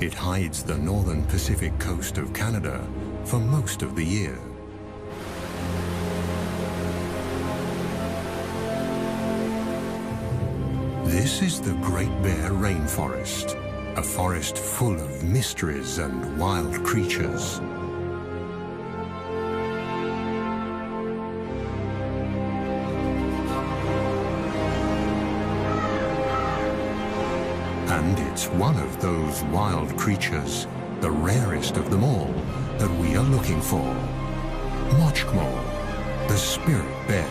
It hides the northern Pacific coast of Canada for most of the year. This is the Great Bear Rainforest, a forest full of mysteries and wild creatures. And it's one of those wild creatures, the rarest of them all, that we are looking for. Mochkmol, the spirit bear.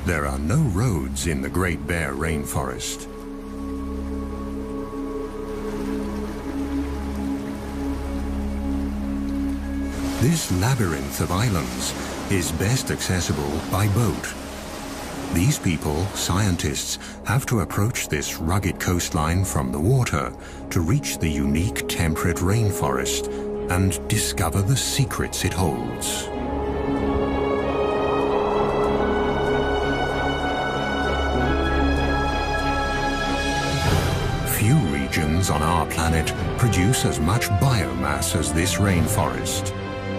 There are no roads in the Great Bear Rainforest. This labyrinth of islands is best accessible by boat. These people, scientists, have to approach this rugged coastline from the water to reach the unique temperate rainforest and discover the secrets it holds. Few regions on our planet produce as much biomass as this rainforest.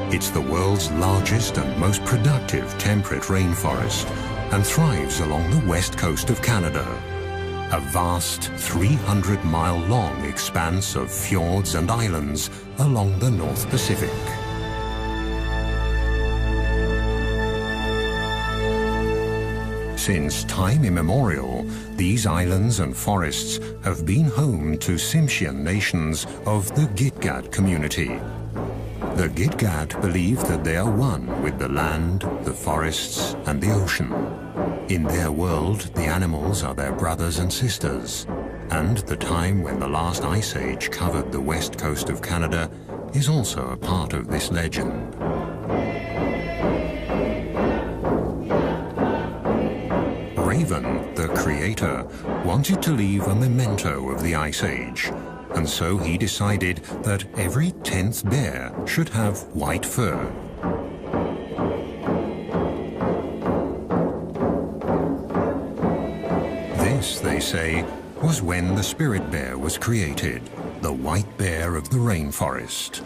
It's the world's largest and most productive temperate rainforest and thrives along the west coast of Canada, a vast 300-mile-long expanse of fjords and islands along the North Pacific. Since time immemorial, these islands and forests have been home to Tsimshian nations of the Gitga'at community. The Gitga'at believe that they are one with the land, the forests, and the ocean. In their world, the animals are their brothers and sisters, and the time when the last ice age covered the west coast of Canada is also a part of this legend. Raven, the creator, wanted to leave a memento of the Ice Age, and so he decided that every 10th bear should have white fur. This, they say, was when the spirit bear was created, the white bear of the rainforest.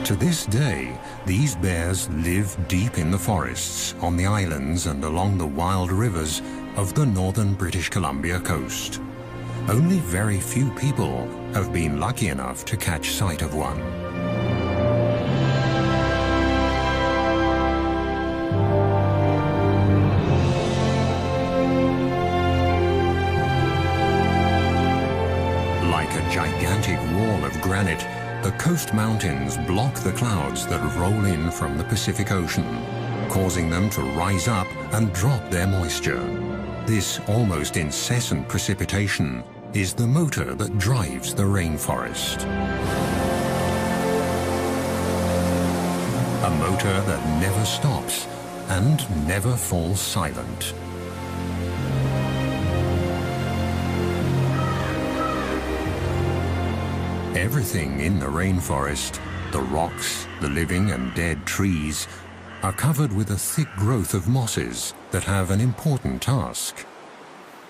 To this day, these bears live deep in the forests, on the islands and along the wild rivers of the northern British Columbia coast. Only very few people have been lucky enough to catch sight of one. Like a gigantic wall of granite, the coast mountains block the clouds that roll in from the Pacific Ocean, causing them to rise up and drop their moisture. This almost incessant precipitation is the motor that drives the rainforest. A motor that never stops and never falls silent. Everything in the rainforest, the rocks, the living and dead trees, are covered with a thick growth of mosses that have an important task.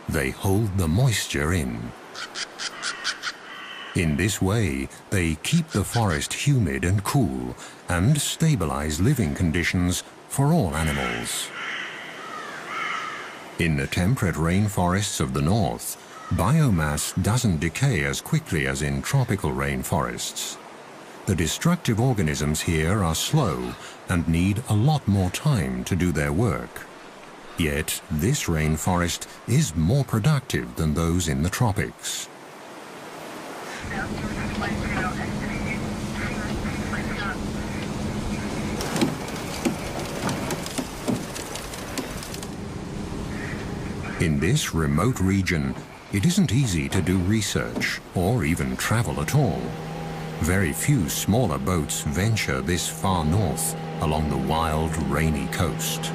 They hold the moisture in. In this way, they keep the forest humid and cool and stabilize living conditions for all animals. In the temperate rainforests of the north, biomass doesn't decay as quickly as in tropical rainforests. The destructive organisms here are slow and need a lot more time to do their work. Yet, this rainforest is more productive than those in the tropics. In this remote region, it isn't easy to do research or even travel at all. Very few smaller boats venture this far north along the wild, rainy coast.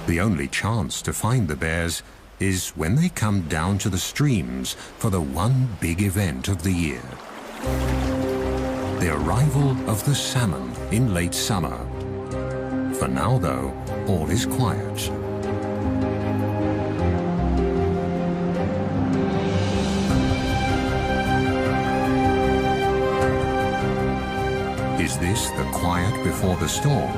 The only chance to find the bears is when they come down to the streams for the one big event of the year. The arrival of the salmon in late summer. For now, though, all is quiet. Is this the quiet before the storm?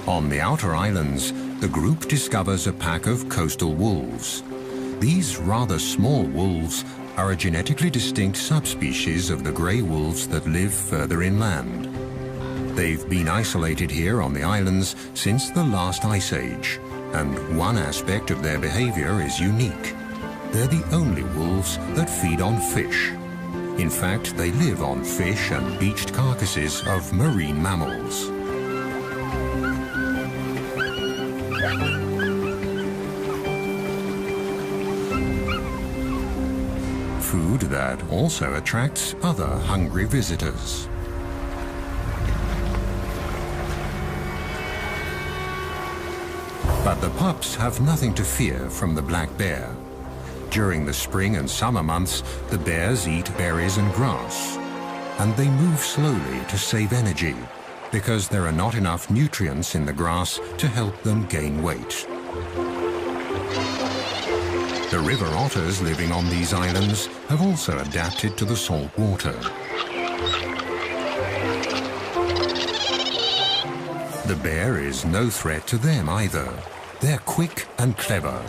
On the outer islands, the group discovers a pack of coastal wolves. These rather small wolves are a genetically distinct subspecies of the grey wolves that live further inland. They've been isolated here on the islands since the last ice age, and one aspect of their behavior is unique. They're the only wolves that feed on fish. In fact, they live on fish and beached carcasses of marine mammals. Food that also attracts other hungry visitors. But the pups have nothing to fear from the black bear. During the spring and summer months, the bears eat berries and grass, and they move slowly to save energy, because there are not enough nutrients in the grass to help them gain weight. The river otters living on these islands have also adapted to the salt water. The bear is no threat to them either. They're quick and clever.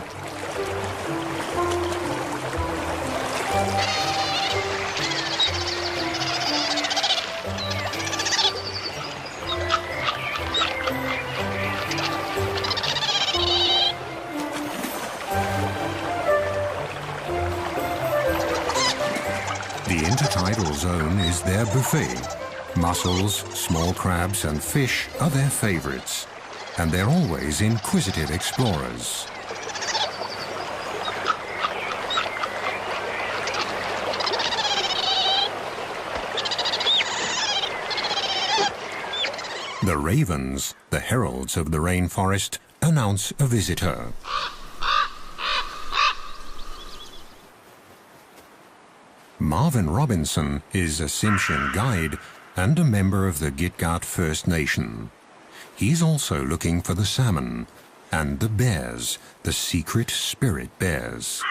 The intertidal zone is their buffet. Mussels, small crabs and fish are their favorites, and they're always inquisitive explorers. The ravens, the heralds of the rainforest, announce a visitor. Marvin Robinson is a Tsimshian guide and a member of the Gitga'at First Nation. He's also looking for the salmon and the bears, the secret spirit bears.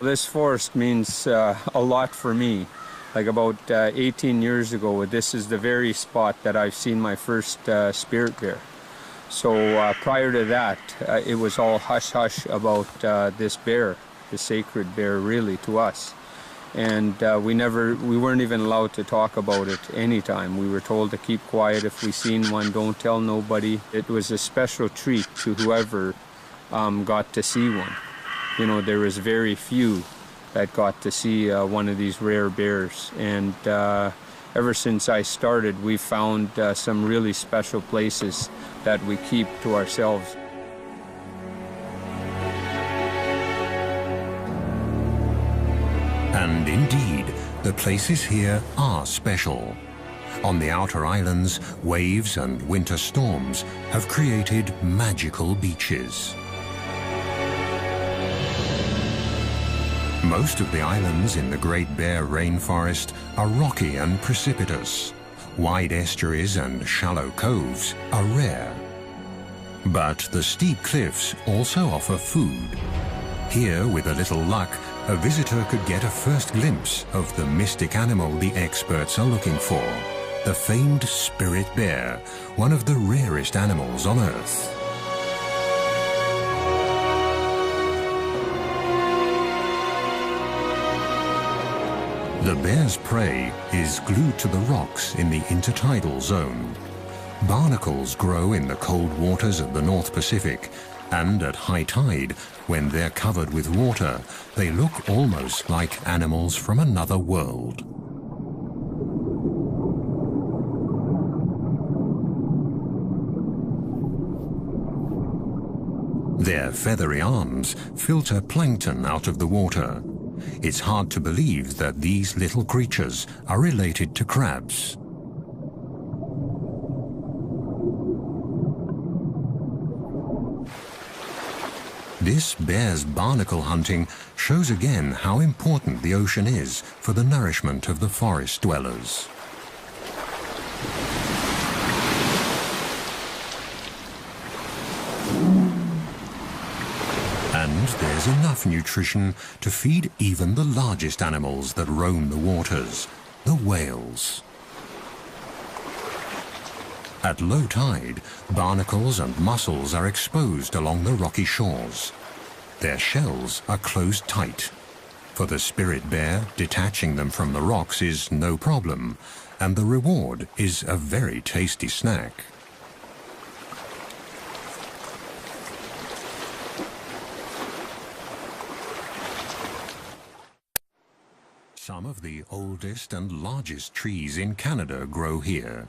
This forest means a lot for me. Like about 18 years ago, this is the very spot that I've seen my first spirit bear. So prior to that, it was all hush-hush about this bear, the sacred bear really to us. And we weren't even allowed to talk about it anytime. We were told to keep quiet. If we seen one, don't tell nobody. It was a special treat to whoever got to see one. You know, there was very few that got to see one of these rare bears. And ever since I started, we've found some really special places that we keep to ourselves. And indeed, the places here are special. On the outer islands, waves and winter storms have created magical beaches. Most of the islands in the Great Bear Rainforest are rocky and precipitous. Wide estuaries and shallow coves are rare. But the steep cliffs also offer food. Here, with a little luck, a visitor could get a first glimpse of the mystic animal the experts are looking for, the famed spirit bear, one of the rarest animals on Earth. The bear's prey is glued to the rocks in the intertidal zone. Barnacles grow in the cold waters of the North Pacific, and at high tide, when they're covered with water, they look almost like animals from another world. Their feathery arms filter plankton out of the water. It's hard to believe that these little creatures are related to crabs. This bear's barnacle hunting shows again how important the ocean is for the nourishment of the forest dwellers. And there's enough nutrition to feed even the largest animals that roam the waters, the whales. At low tide, barnacles and mussels are exposed along the rocky shores. Their shells are closed tight. For the spirit bear, detaching them from the rocks is no problem, and the reward is a very tasty snack. Some of the oldest and largest trees in Canada grow here.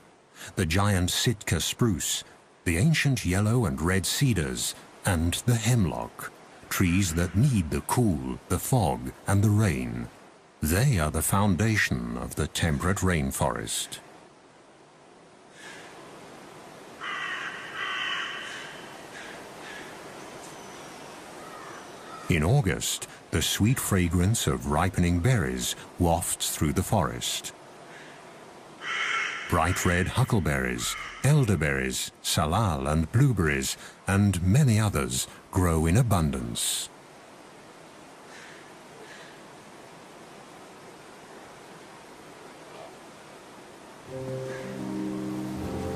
The giant Sitka spruce, the ancient yellow and red cedars, and the hemlock, trees that need the cool, the fog, and the rain. They are the foundation of the temperate rainforest. In August, the sweet fragrance of ripening berries wafts through the forest. Bright red huckleberries, elderberries, salal and blueberries, and many others grow in abundance.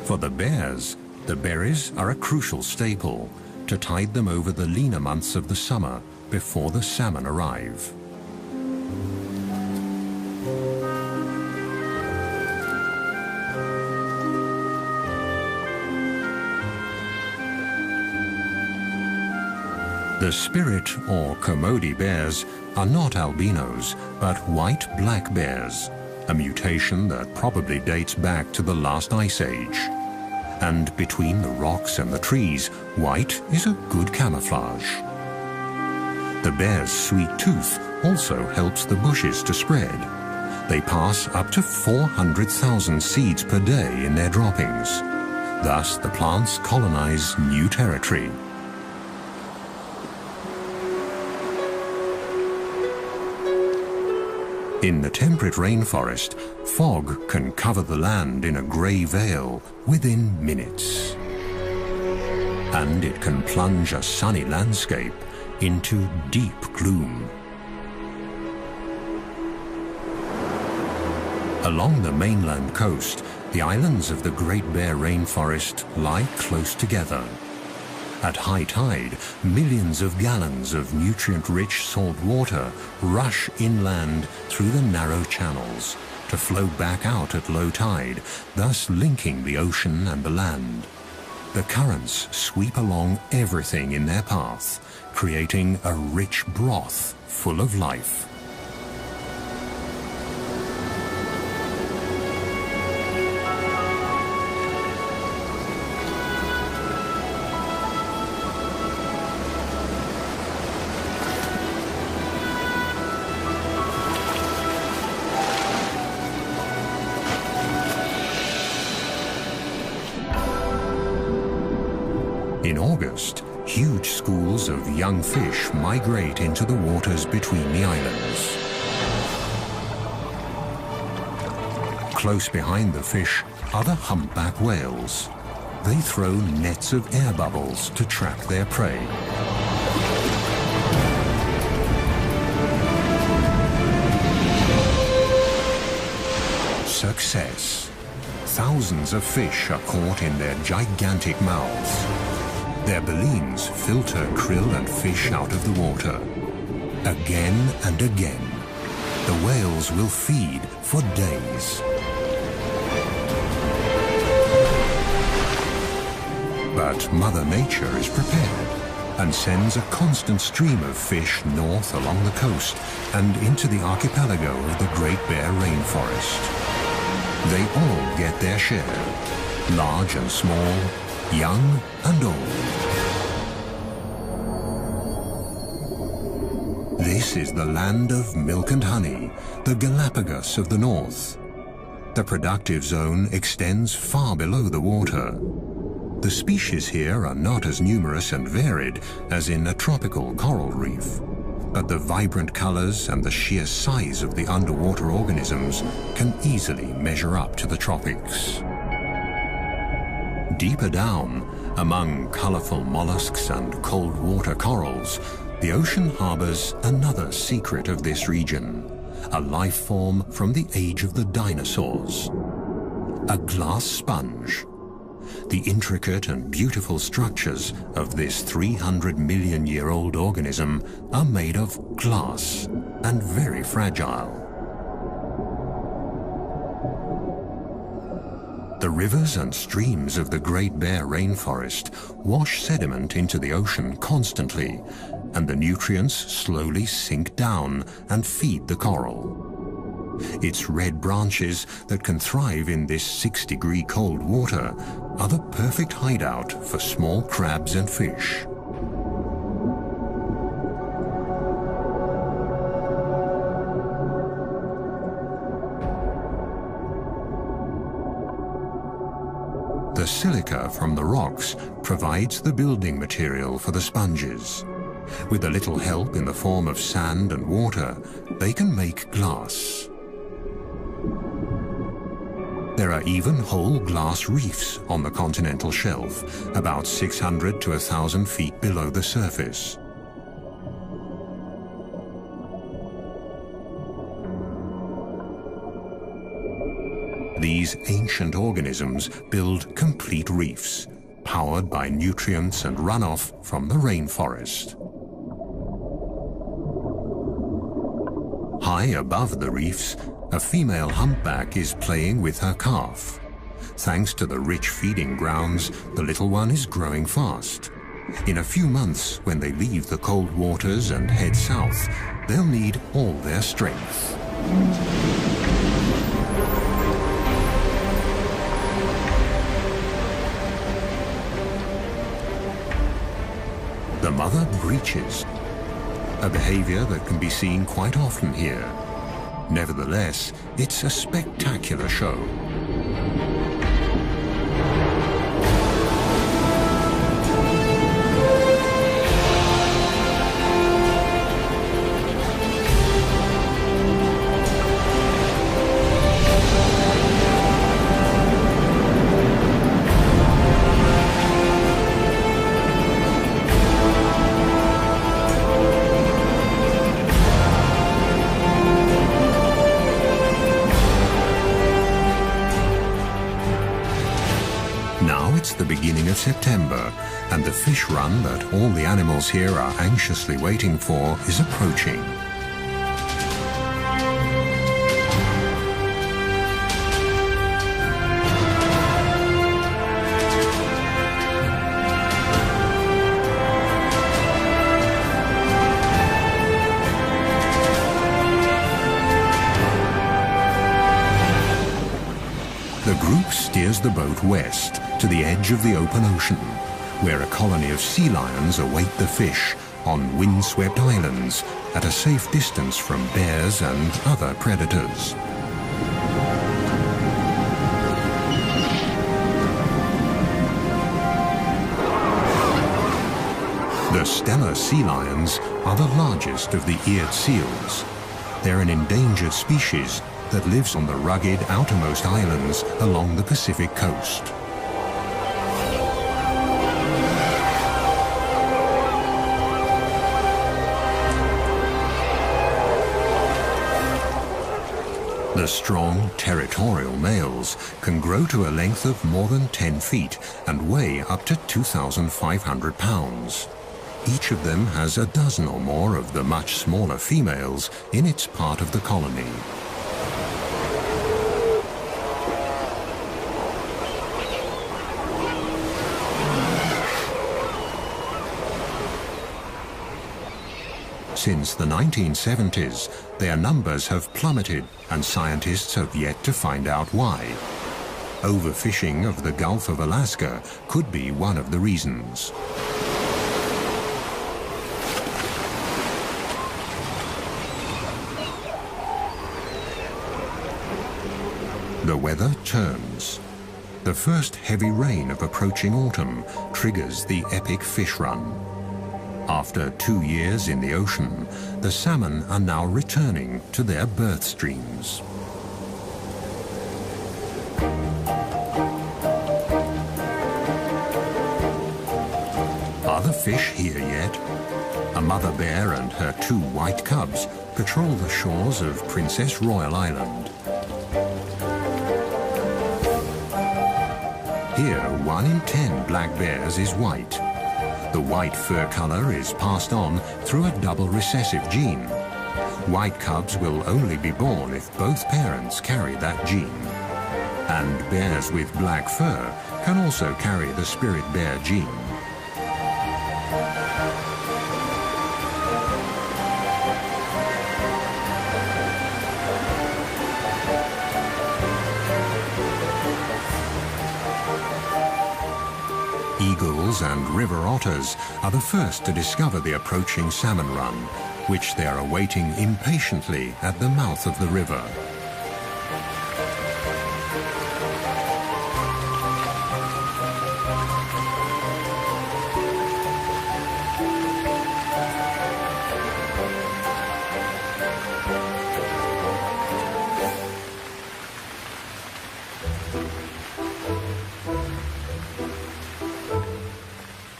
For the bears, the berries are a crucial staple to tide them over the leaner months of the summer before the salmon arrive. The spirit or Commodie bears are not albinos, but white black bears, a mutation that probably dates back to the last ice age. And between the rocks and the trees, white is a good camouflage. The bear's sweet tooth also helps the bushes to spread. They pass up to 400,000 seeds per day in their droppings. Thus, the plants colonize new territory. In the temperate rainforest, fog can cover the land in a grey veil within minutes. And it can plunge a sunny landscape into deep gloom. Along the mainland coast, the islands of the Great Bear Rainforest lie close together. At high tide, millions of gallons of nutrient-rich salt water rush inland through the narrow channels to flow back out at low tide, thus linking the ocean and the land. The currents sweep along everything in their path, creating a rich broth full of life. In August, huge schools of young fish migrate into the waters between the islands. Close behind the fish are the humpback whales. They throw nets of air bubbles to track their prey. Success. Thousands of fish are caught in their gigantic mouths. Their balleens filter krill and fish out of the water. Again and again, the whales will feed for days. But Mother Nature is prepared and sends a constant stream of fish north along the coast and into the archipelago of the Great Bear Rainforest. They all get their share, large and small, young and old. This is the land of milk and honey, the Galapagos of the north. The productive zone extends far below the water. The species here are not as numerous and varied as in a tropical coral reef, but the vibrant colors and the sheer size of the underwater organisms can easily measure up to the tropics. Deeper down, among colorful mollusks and cold water corals, the ocean harbors another secret of this region, a life form from the age of the dinosaurs, a glass sponge. The intricate and beautiful structures of this 300-million-year-old organism are made of glass and very fragile. The rivers and streams of the Great Bear Rainforest wash sediment into the ocean constantly, and the nutrients slowly sink down and feed the coral. Its red branches that can thrive in this 6-degree cold water are the perfect hideout for small crabs and fish. The silica from the rocks provides the building material for the sponges. With a little help in the form of sand and water, they can make glass. There are even whole glass reefs on the continental shelf, about 600 to 1,000 feet below the surface. These ancient organisms build complete reefs, powered by nutrients and runoff from the rainforest. High above the reefs, a female humpback is playing with her calf. Thanks to the rich feeding grounds, the little one is growing fast. In a few months, when they leave the cold waters and head south, they'll need all their strength. The mother breaches, a behavior that can be seen quite often here. Nevertheless, it's a spectacular show. September, and the fish run that all the animals here are anxiously waiting for is approaching. The group steers the boat west to the edge of the open ocean, where a colony of sea lions await the fish on windswept islands at a safe distance from bears and other predators. The Steller sea lions are the largest of the eared seals. They're an endangered species that lives on the rugged outermost islands along the Pacific coast. The strong, territorial males can grow to a length of more than 10 feet and weigh up to 2,500 pounds. Each of them has a dozen or more of the much smaller females in its part of the colony. Since the 1970s, their numbers have plummeted, and scientists have yet to find out why. Overfishing of the Gulf of Alaska could be one of the reasons. The weather turns. The first heavy rain of approaching autumn triggers the epic fish run. After 2 years in the ocean, the salmon are now returning to their birth streams. Are the fish here yet? A mother bear and her 2 white cubs patrol the shores of Princess Royal Island. Here, 1 in 10 black bears is white. The white fur color is passed on through a double recessive gene. White cubs will only be born if both parents carry that gene. And bears with black fur can also carry the spirit bear gene. Eagles and river otters are the first to discover the approaching salmon run, which they are awaiting impatiently at the mouth of the river.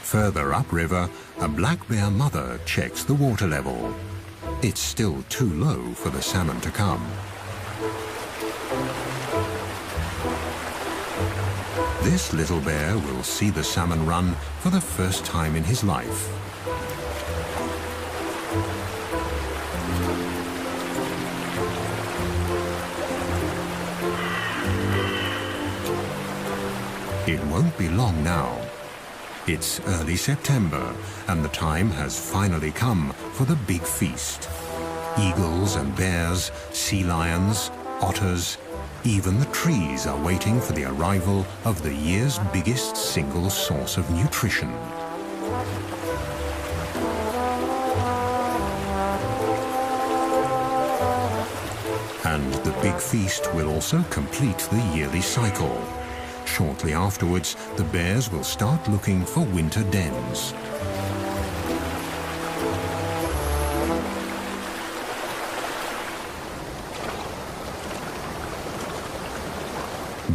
Further upriver, a black bear mother checks the water level. It's still too low for the salmon to come. This little bear will see the salmon run for the first time in his life. It won't be long now. It's early September, and the time has finally come for the big feast. Eagles and bears, sea lions, otters, even the trees are waiting for the arrival of the year's biggest single source of nutrition. And the big feast will also complete the yearly cycle. Shortly afterwards, the bears will start looking for winter dens.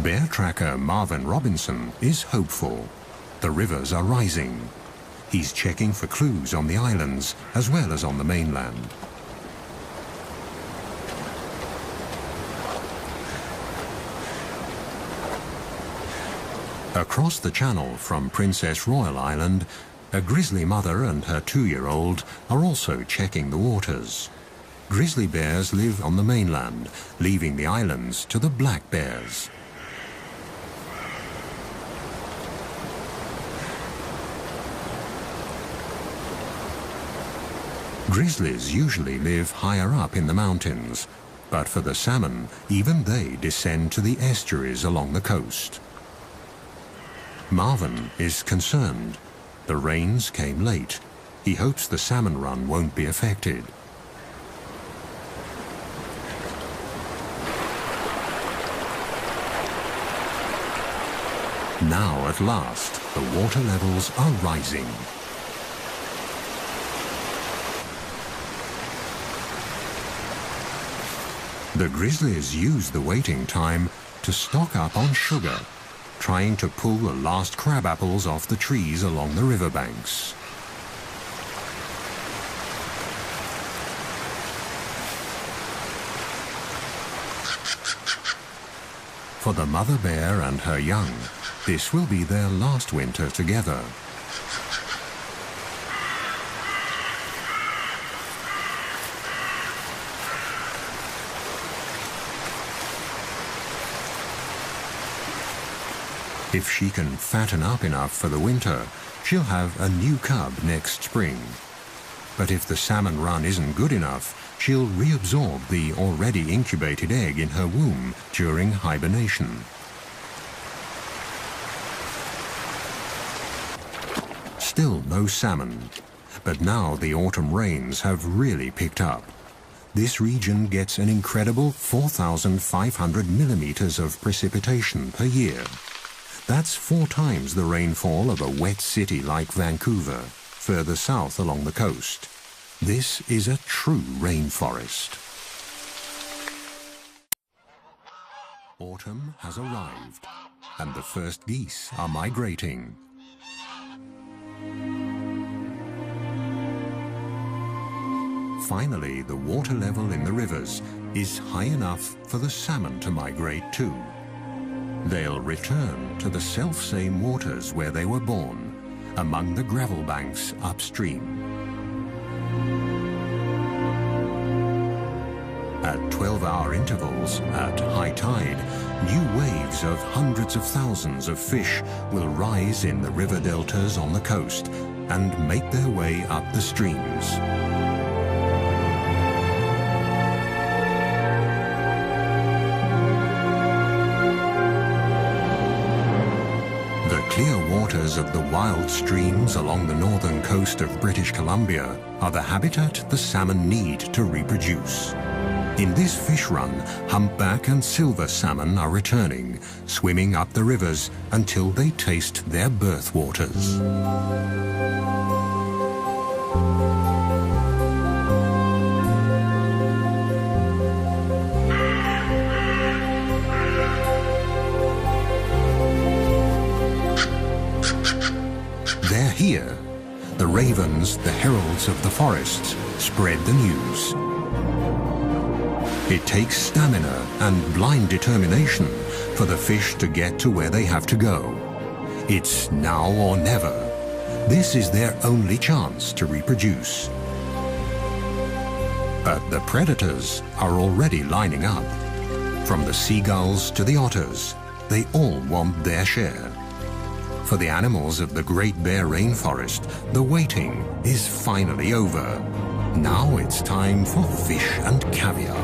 Bear tracker Marvin Robinson is hopeful. The rivers are rising. He's checking for clues on the islands as well as on the mainland. Across the channel from Princess Royal Island, a grizzly mother and her 2-year-old are also checking the waters. Grizzly bears live on the mainland, leaving the islands to the black bears. Grizzlies usually live higher up in the mountains, but for the salmon, even they descend to the estuaries along the coast. Marvin is concerned. The rains came late. He hopes the salmon run won't be affected. Now, at last, the water levels are rising. The grizzlies use the waiting time to stock up on sugar, trying to pull the last crab apples off the trees along the riverbanks. For the mother bear and her young, this will be their last winter together. If she can fatten up enough for the winter, she'll have a new cub next spring. But if the salmon run isn't good enough, she'll reabsorb the already incubated egg in her womb during hibernation. Still no salmon, but now the autumn rains have really picked up. This region gets an incredible 4,500 millimeters of precipitation per year. That's 4 times the rainfall of a wet city like Vancouver, further south along the coast. This is a true rainforest. Autumn has arrived, and the first geese are migrating. Finally, the water level in the rivers is high enough for the salmon to migrate too. They'll return to the self-same waters where they were born, among the gravel banks upstream. At 12-hour intervals, at high tide, new waves of hundreds of thousands of fish will rise in the river deltas on the coast and make their way up the streams. The clear waters of the wild streams along the northern coast of British Columbia are the habitat the salmon need to reproduce. In this fish run, humpback and silver salmon are returning, swimming up the rivers until they taste their birth waters. They're here. The ravens, the heralds of the forests, spread the news. It takes stamina and blind determination for the fish to get to where they have to go. It's now or never. This is their only chance to reproduce. But the predators are already lining up. From the seagulls to the otters, they all want their share. For the animals of the Great Bear Rainforest, the waiting is finally over. Now it's time for fish and caviar.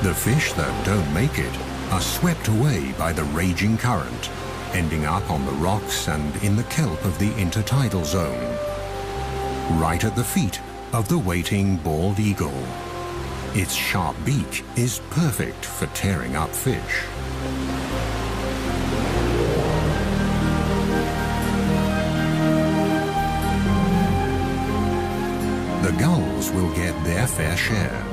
The fish that don't make it are swept away by the raging current, ending up on the rocks and in the kelp of the intertidal zone, right at the feet of the waiting bald eagle. Its sharp beak is perfect for tearing up fish. The gulls will get their fair share.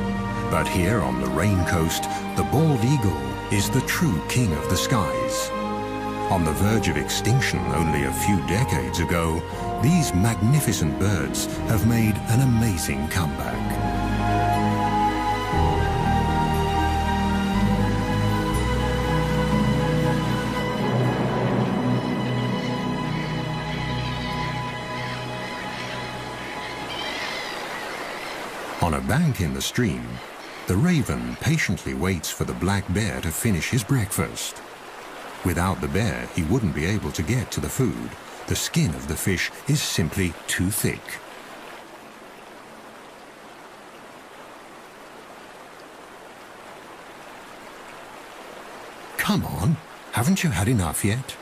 But here on the Rain Coast, the bald eagle is the true king of the skies. On the verge of extinction only a few decades ago, these magnificent birds have made an amazing comeback. On a bank in the stream, the raven patiently waits for the black bear to finish his breakfast. Without the bear, he wouldn't be able to get to the food. The skin of the fish is simply too thick. Come on, haven't you had enough yet?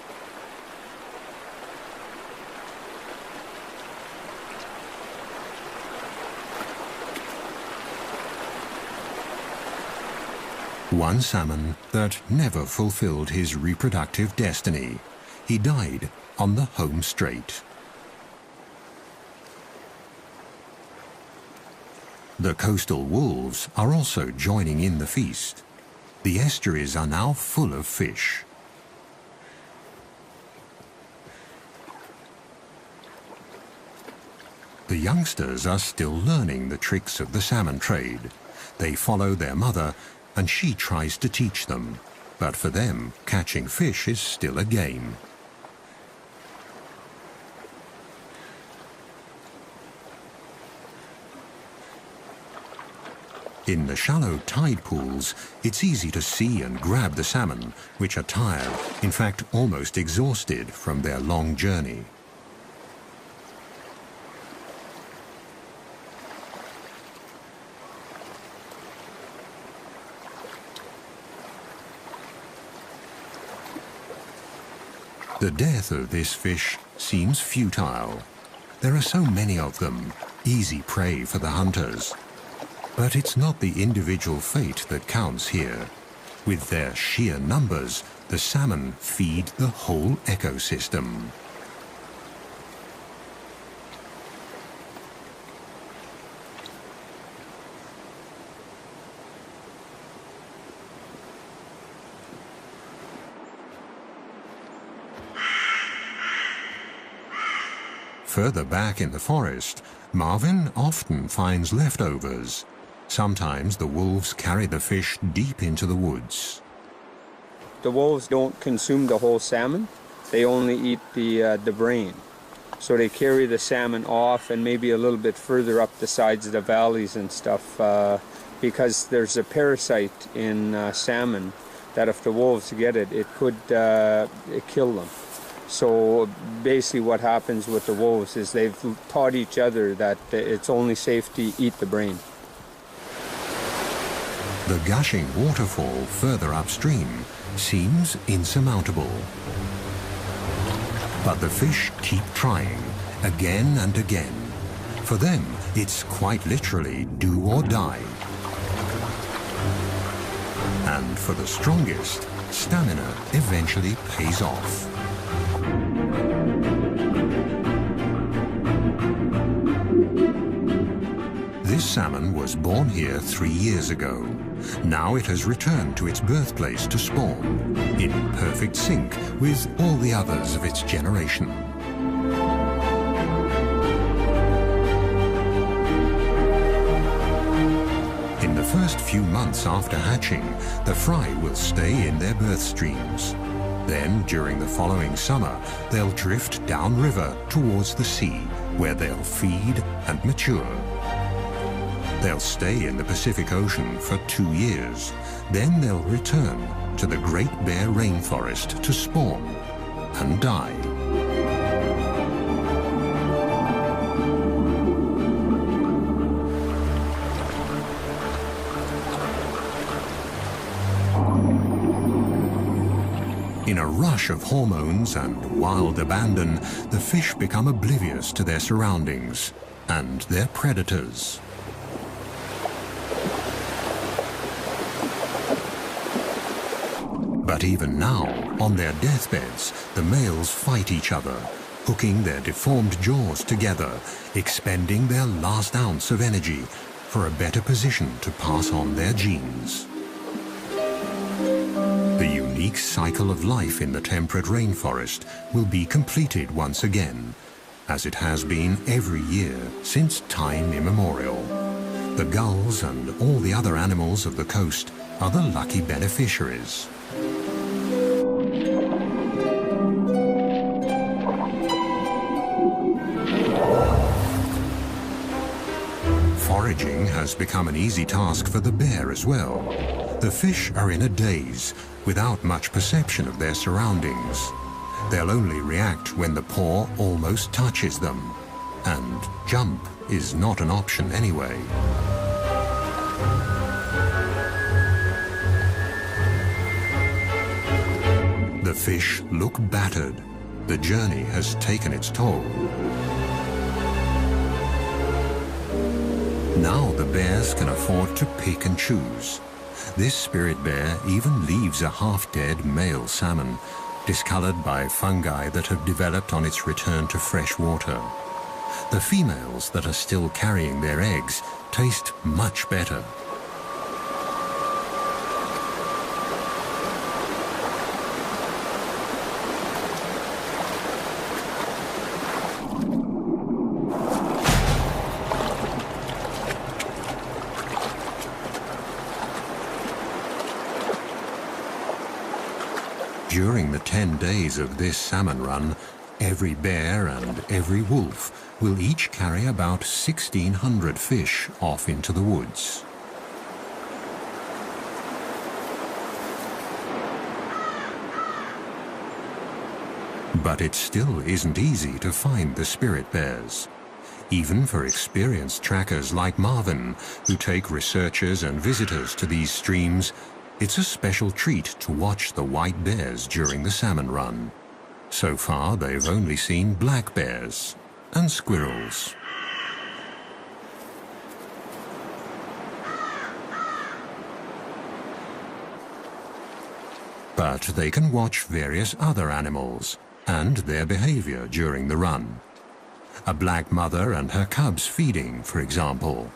One salmon that never fulfilled his reproductive destiny. He died on the home straight. The coastal wolves are also joining in the feast. The estuaries are now full of fish. The youngsters are still learning the tricks of the salmon trade. They follow their mother, and she tries to teach them. But for them, catching fish is still a game. In the shallow tide pools, it's easy to see and grab the salmon, which are tired, in fact almost exhausted from their long journey. The death of this fish seems futile. There are so many of them, easy prey for the hunters. But it's not the individual fate that counts here. With their sheer numbers, the salmon feed the whole ecosystem. Further back in the forest, Marvin often finds leftovers. Sometimes the wolves carry the fish deep into the woods. The wolves don't consume the whole salmon. They only eat the brain. So they carry the salmon off and maybe a little bit further up the sides of the valleys and stuff because there's a parasite in salmon that if the wolves get it, it could kill them. So basically what happens with the wolves is they've taught each other that it's only safe to eat the brain. The gushing waterfall further upstream seems insurmountable. But the fish keep trying, again and again. For them, it's quite literally do or die. And for the strongest, stamina eventually pays off. This salmon was born here 3 years ago. Now it has returned to its birthplace to spawn, in perfect sync with all the others of its generation. In the first few months after hatching, the fry will stay in their birth streams. Then, during the following summer, they'll drift downriver towards the sea, where they'll feed and mature. They'll stay in the Pacific Ocean for 2 years. Then they'll return to the Great Bear Rainforest to spawn and die. In a rush of hormones and wild abandon, the fish become oblivious to their surroundings and their predators. But even now, on their deathbeds, the males fight each other, hooking their deformed jaws together, expending their last ounce of energy for a better position to pass on their genes. The unique cycle of life in the temperate rainforest will be completed once again, as it has been every year since time immemorial. The gulls and all the other animals of the coast are the lucky beneficiaries. Foraging has become an easy task for the bear as well. The fish are in a daze, without much perception of their surroundings. They'll only react when the paw almost touches them, and jump is not an option anyway. The fish look battered. The journey has taken its toll. Now the bears can afford to pick and choose. This spirit bear even leaves a half-dead male salmon, discolored by fungi that have developed on its return to fresh water. The females that are still carrying their eggs taste much better. During the 10 days of this salmon run, every bear and every wolf will each carry about 1,600 fish off into the woods. But it still isn't easy to find the spirit bears. Even for experienced trackers like Marvin, who take researchers and visitors to these streams, it's a special treat to watch the white bears during the salmon run. So far, they've only seen black bears and squirrels. But they can watch various other animals and their behavior during the run. A black mother and her cubs feeding, for example.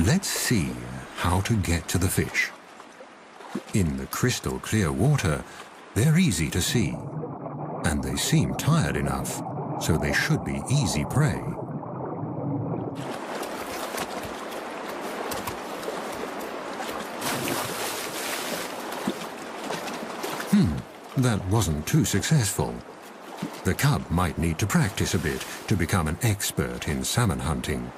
Let's see how to get to the fish. In the crystal clear water, they're easy to see, and they seem tired enough, so they should be easy prey. That wasn't too successful. The cub might need to practice a bit to become an expert in salmon hunting.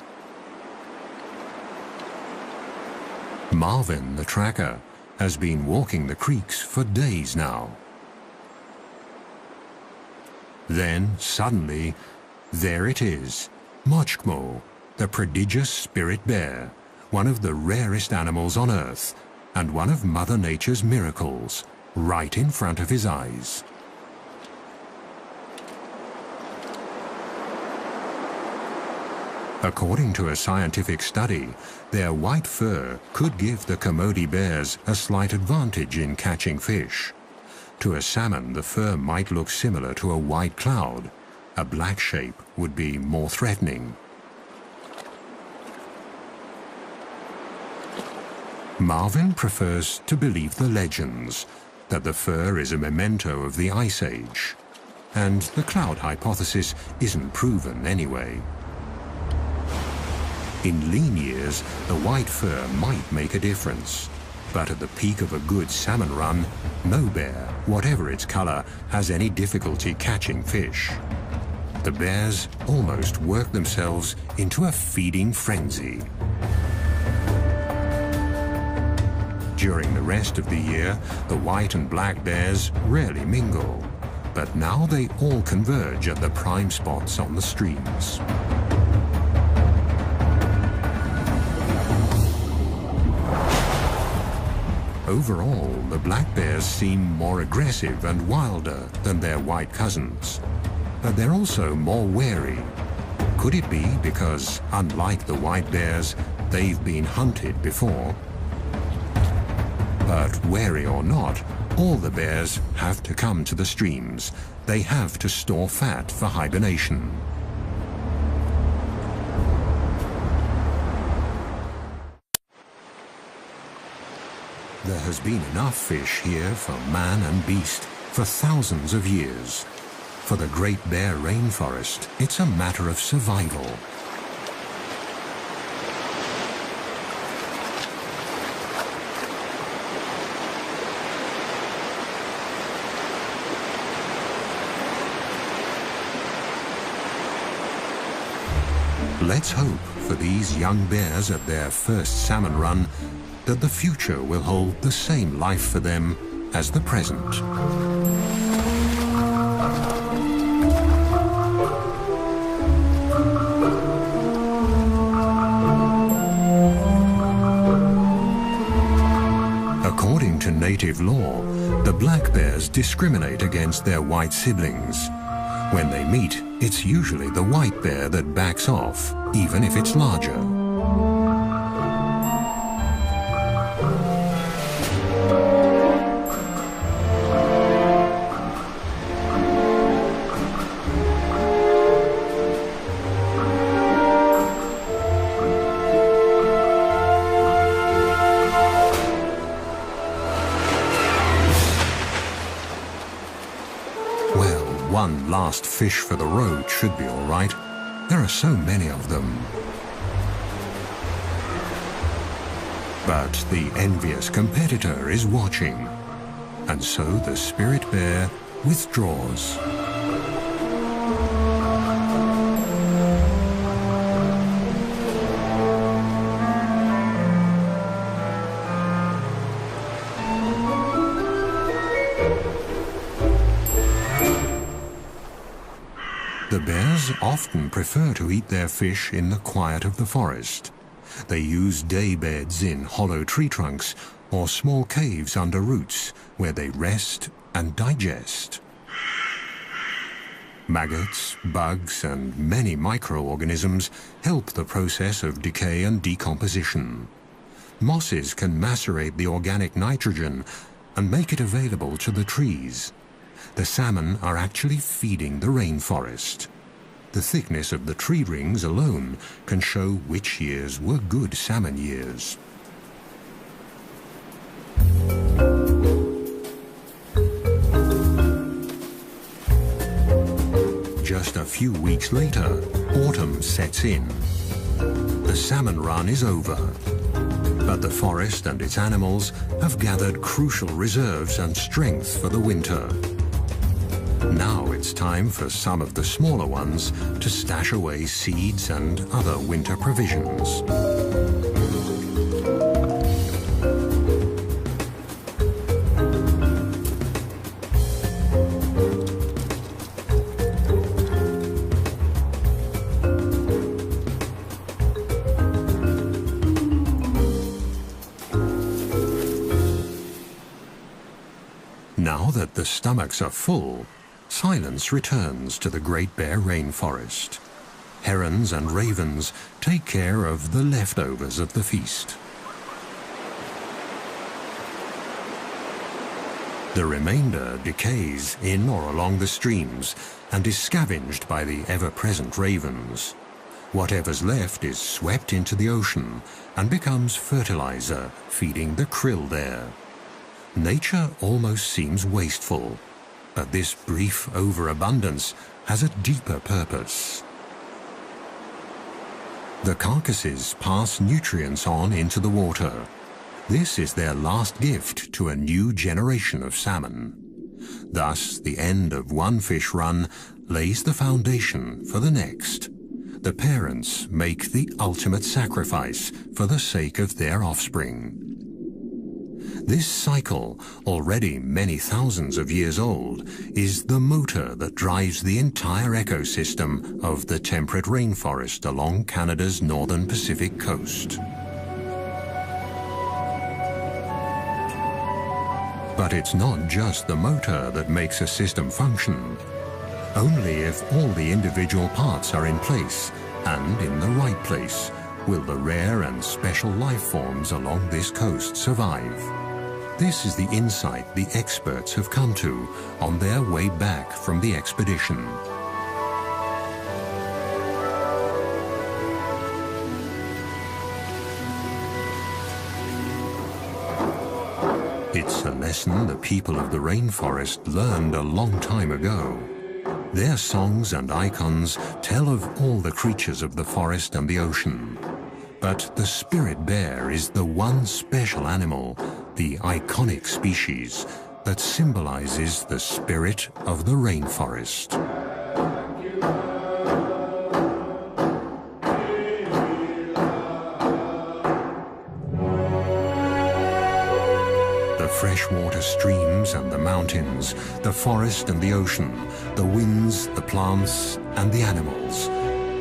Marvin, the tracker, has been walking the creeks for days now. Then, suddenly, there it is, Mochkmo, the prodigious spirit bear, one of the rarest animals on Earth, and one of Mother Nature's miracles, right in front of his eyes. According to a scientific study, their white fur could give the Kermode bears a slight advantage in catching fish. To a salmon, the fur might look similar to a white cloud. A black shape would be more threatening. Marvin prefers to believe the legends, that the fur is a memento of the Ice Age. And the cloud hypothesis isn't proven anyway. In lean years, the white fur might make a difference. But at the peak of a good salmon run, no bear, whatever its color, has any difficulty catching fish. The bears almost work themselves into a feeding frenzy. During the rest of the year, the white and black bears rarely mingle. But now they all converge at the prime spots on the streams. Overall, the black bears seem more aggressive and wilder than their white cousins. But they're also more wary. Could it be because, unlike the white bears, they've been hunted before? But wary or not, all the bears have to come to the streams. They have to store fat for hibernation. There has been enough fish here for man and beast for thousands of years. For the Great Bear Rainforest, it's a matter of survival. Let's hope for these young bears at their first salmon run that the future will hold the same life for them as the present. According to native law, the black bears discriminate against their white siblings. When they meet, it's usually the white bear that backs off, even if it's larger. One last fish for the road should be all right. There are so many of them. But the envious competitor is watching, and so the spirit bear withdraws. The bears often prefer to eat their fish in the quiet of the forest. They use day beds in hollow tree trunks or small caves under roots where they rest and digest. Maggots, bugs, and many microorganisms help the process of decay and decomposition. Mosses can macerate the organic nitrogen and make it available to the trees. The salmon are actually feeding the rainforest. The thickness of the tree rings alone can show which years were good salmon years. Just a few weeks later, autumn sets in. The salmon run is over, but the forest and its animals have gathered crucial reserves and strength for the winter. Now it's time for some of the smaller ones to stash away seeds and other winter provisions. Now that the stomachs are full, silence returns to the Great Bear Rainforest. Herons and ravens take care of the leftovers of the feast. The remainder decays in or along the streams and is scavenged by the ever-present ravens. Whatever's left is swept into the ocean and becomes fertilizer, feeding the krill there. Nature almost seems wasteful, but this brief overabundance has a deeper purpose. The carcasses pass nutrients on into the water. This is their last gift to a new generation of salmon. Thus, the end of one fish run lays the foundation for the next. The parents make the ultimate sacrifice for the sake of their offspring. This cycle, already many thousands of years old, is the motor that drives the entire ecosystem of the temperate rainforest along Canada's northern Pacific coast. But it's not just the motor that makes a system function. Only if all the individual parts are in place, and in the right place, will the rare and special life forms along this coast survive. This is the insight the experts have come to on their way back from the expedition. It's a lesson the people of the rainforest learned a long time ago. Their songs and icons tell of all the creatures of the forest and the ocean. But the spirit bear is the one special animal, the iconic species, that symbolizes the spirit of the rainforest. The freshwater streams and the mountains, the forest and the ocean, the winds, the plants and the animals,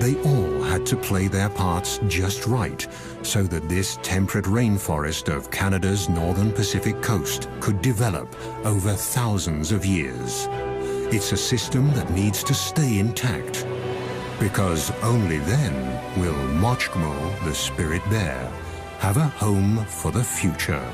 they all had to play their parts just right so that this temperate rainforest of Canada's northern Pacific coast could develop over thousands of years. It's a system that needs to stay intact, because only then will Mochkmo, the spirit bear, have a home for the future.